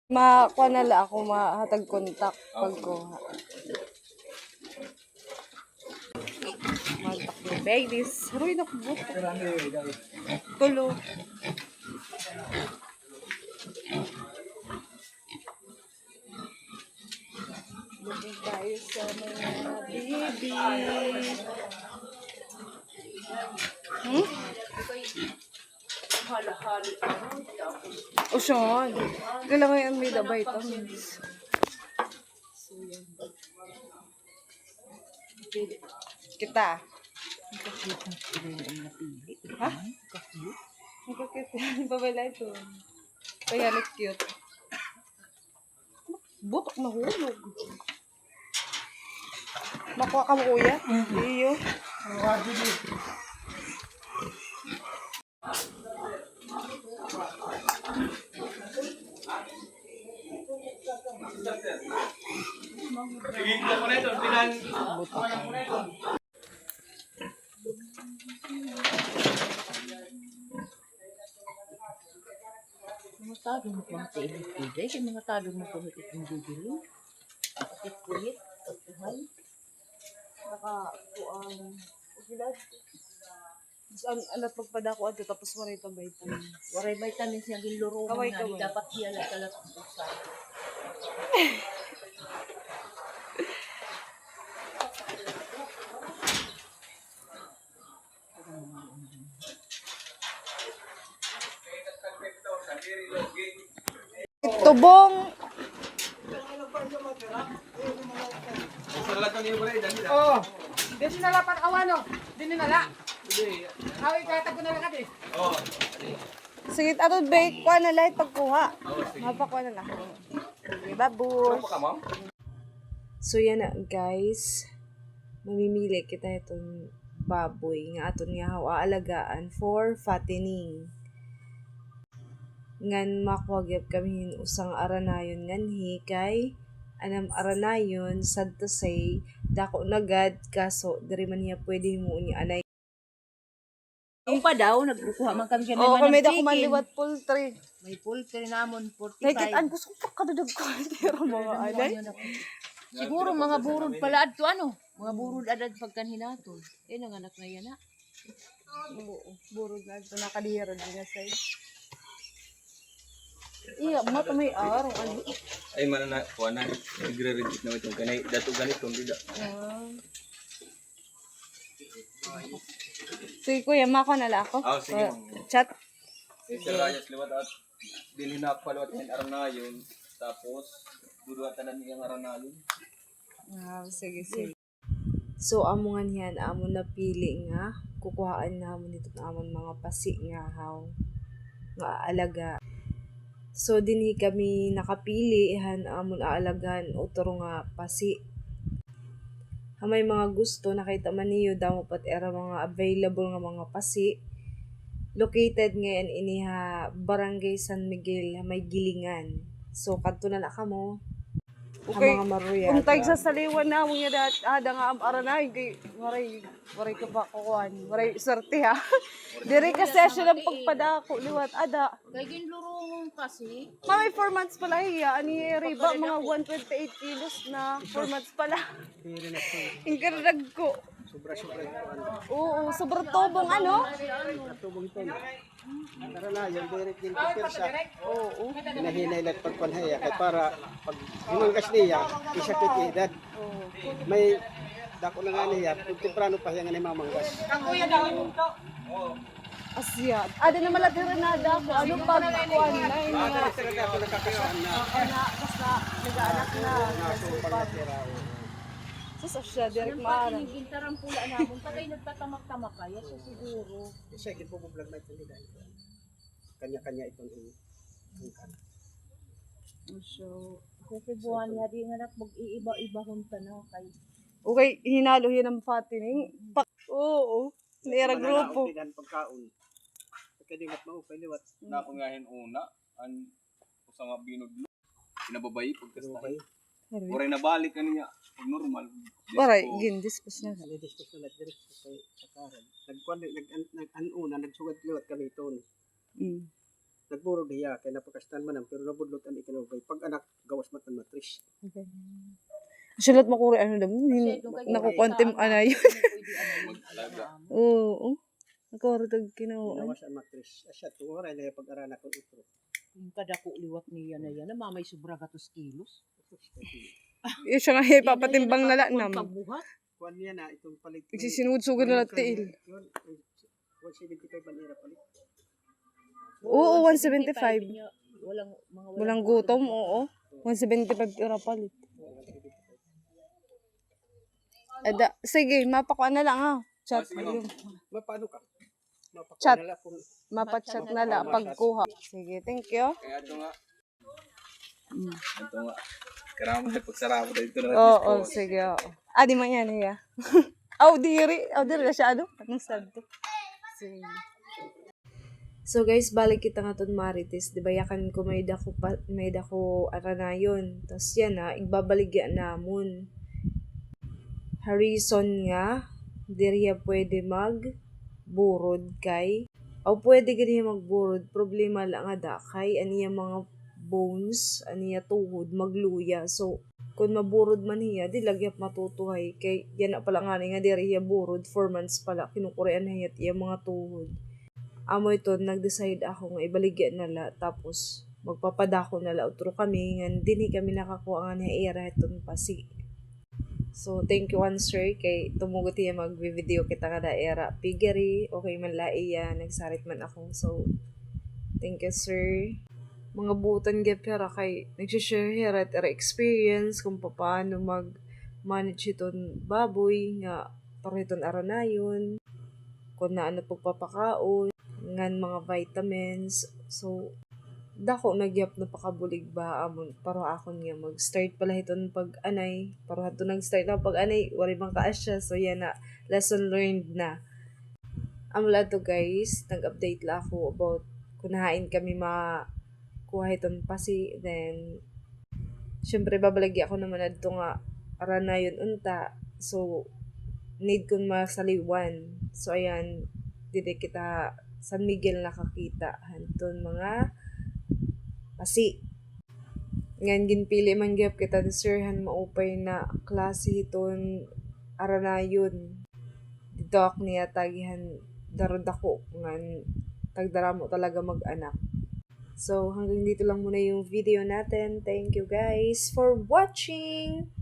Makuha na lang ako mahatag kontak pagkuha. Kontak ni babies. Haroy na kubot. Tulo. Lagay tayo sa mga baby. O siya. Kailangan yan may vitamins. So, yan. Kita. Ha? Ang cute. Ang babala ito. Kaya cute. Butok na hulog. Makuha ka mo kuya? Iyo. Mga tado mo kung sa ibig-ibig, yung mga tado mo kung itong bibili. Kulit, tuhan. Nakakuang. Alat pagpadako ato tapos maray pa vitamins. Waray vitamins yung giluro mo Kaway, na, kaway. dapat hiyalat-alat ang usa. Tubong. Oh, dito na lapan awano. Dito na la. Awi kata ko na lang kadi. Sige, ato bake kuha na lang pagkuha. Mapakuha na lang. Okay, babush. So yan na guys. Mamimili kita itong baboy nga aton nga aalagaan for fattening. Ngan makuwagyap kami usang aranayon nganhi kay anam aranayon sad to say dako nagad kaso diri man niya pwede mo ni anay. Kung pa daw, nagkukuha man kami kami Oo, kami ng dako chicken. manliwat poultry. May poultry namon, 45. Nakikitaan gusto ko kadudag ko pero mga anay. Siguro mga burod pala adto ano? Mga burod adad pagkanhinaton. Nanganak na yan na. Oo, burog na ito nakadihira din na side. Iya, mata may araw ano. Ay mana na kuha na nagre-reject na ito kanay dato ganito hindi da. Sige kuya, mako na lang ako. Sige. Chat. Sir Rayas liwat at bilhin na palwat ng aranayon tapos duduatan na niyang aranayon. Sige, sige. So, amungan yan, amon napili nga. Kukuhaan namon dito na amon mga pasi nga haw. Nga alaga. So, dinhi kami nakapili, han amon aalagan, utoro nga pasi. May mga gusto, nakita man niyo daw pat era mga available nga mga pasi. Located ngayon iniha Barangay San Miguel, may gilingan. So, kanto na kamo. Okay. Mga maruya. Kung tayong sa saliwan na, mong yada ada nga aranay, kay waray ka pa kukuhan. Waray swerte ha. Dire ka session ang pagpadako, liwat, ada. Kay ginluro kasi. May 4 months pala hiya. Ani riba, mga 128 kilos na 4 months pala. Ingkardag ko. Sobra-sobra ito. Oo, sobrang tubong ano? Tubong ito. Tara na, yung direct din sa. Oo. Hinahinay lang pagpanhaya kay para pag himanggas niya, isakit edad. May dako na nga niya, kung temprano pa siya nga ni mamanggas. Asya. Ada na malatira na ako. Ano pag kuhan na yun nga. Talaga ako nakakasaan na. Anak, basta nag-aanak na. Naso pagkatira. Sus, asya, direct maarang. Yung gintarang pula namon, tagay nagtatamak-tamak kaya so siguro. Isa gid po vlog may tindi dahil. Kanya-kanya itong ingkan. So, Kung kibuhan niya di nga mag-iiba-iba hunta na kay. okay, hinalo yan ang fattening. Oo. Nira grupo. Pagkaon pagkaon. Kadingat mo pwede wat. Na ko ngahin una an usa nga binudlo. Pinababay pagkastay. Oray na balik kaniya pag normal. Waray, gindiscuss na. Discuss na direct sa pagkaron. Nagkuan nag-anuna nagsugat liwat kami ito. Nagburo diya kay napakastan man pero nabudlot ang ikinubay. Pag anak gawas man ang matris. Sulat mo kuri ano daw. Nakukontem anay. Mag-alaga. Oo. Nakuro tag kinawaan. Gawas ang matris. Asya tuoray na pag-arana ko utro. Yung kadako liwat niya na yan, mamay sobra gatos kilos. Yung siya nga papatimbang na lang nam. Pagbuhat. Kuan niya na itong palit. Isisinugsugan na lang tiil. 175 ang ira palit. Oo, 175. Walang Walang gutom, oo. 175 euro palit. Sige, mapakuha na lang ha. Chat. Ayun. Paano ka? Chat. Mapakilala kung Mapachat na lang pagkuha. Sige, thank you. Kaya ito nga. Ito nga. Karama na pagsarap dito na Oo, sige. Oo. Di man yan iya. Diri na siya ano? Anong sad to? Sige. So guys, balik kita nga ton Marites, di ba yakan ko may dako aranayon. Tas yan na, igbabaligya namon. Harrison nga, diriya pwede magburod kay. Pwede ganyan magburod. Problema lang nga kay aniya mga bones, aniya tuhod, magluya. So, kung maburod man hiya, di lagyap matutuhay. Kay yan na pala nga nga diriya burod, 4 months pala, kinukurean na hiyat iya mga tuhod. Amo ito, nag-decide ako nga ibaligyan nala, tapos magpapadako nala utro kami, nga hindi kami nakakuha nga na era itong pasi. So, thank you one sir, kay tumugot iya mag-video kita nga na era. Pigari, okay man laiya, nagsarit man ako. So, thank you sir. Mga butan gapera kay nagsishare here at experience kung paano mag-manage itong baboy nga pariton aranayon, kung na ano pagpapakaon, ngan mga vitamins. So, dako nagyap na pakabulig ba amon para akon nga mag-start pala iton pag-anay. Para hato nag-start na pag-anay, wari bang kaasya. So, yan na, lesson learned na. Amula to guys, nag-update la ako about kung nahain kami kuha iton pasi. Then, syempre babalagi ako naman adto nga aranayon unta. So, need kong masaliwan. So, ayan, dito kita San Miguel nakakita. Hanton mga pasi. Ngan ginpili man gyap kita ni sirhan maupay na klase iton aranayon. Dito ako niya tagihan darod ako ngan tagdaramo talaga mag-anak. So, hanggang dito lang muna yung video natin. Thank you guys for watching!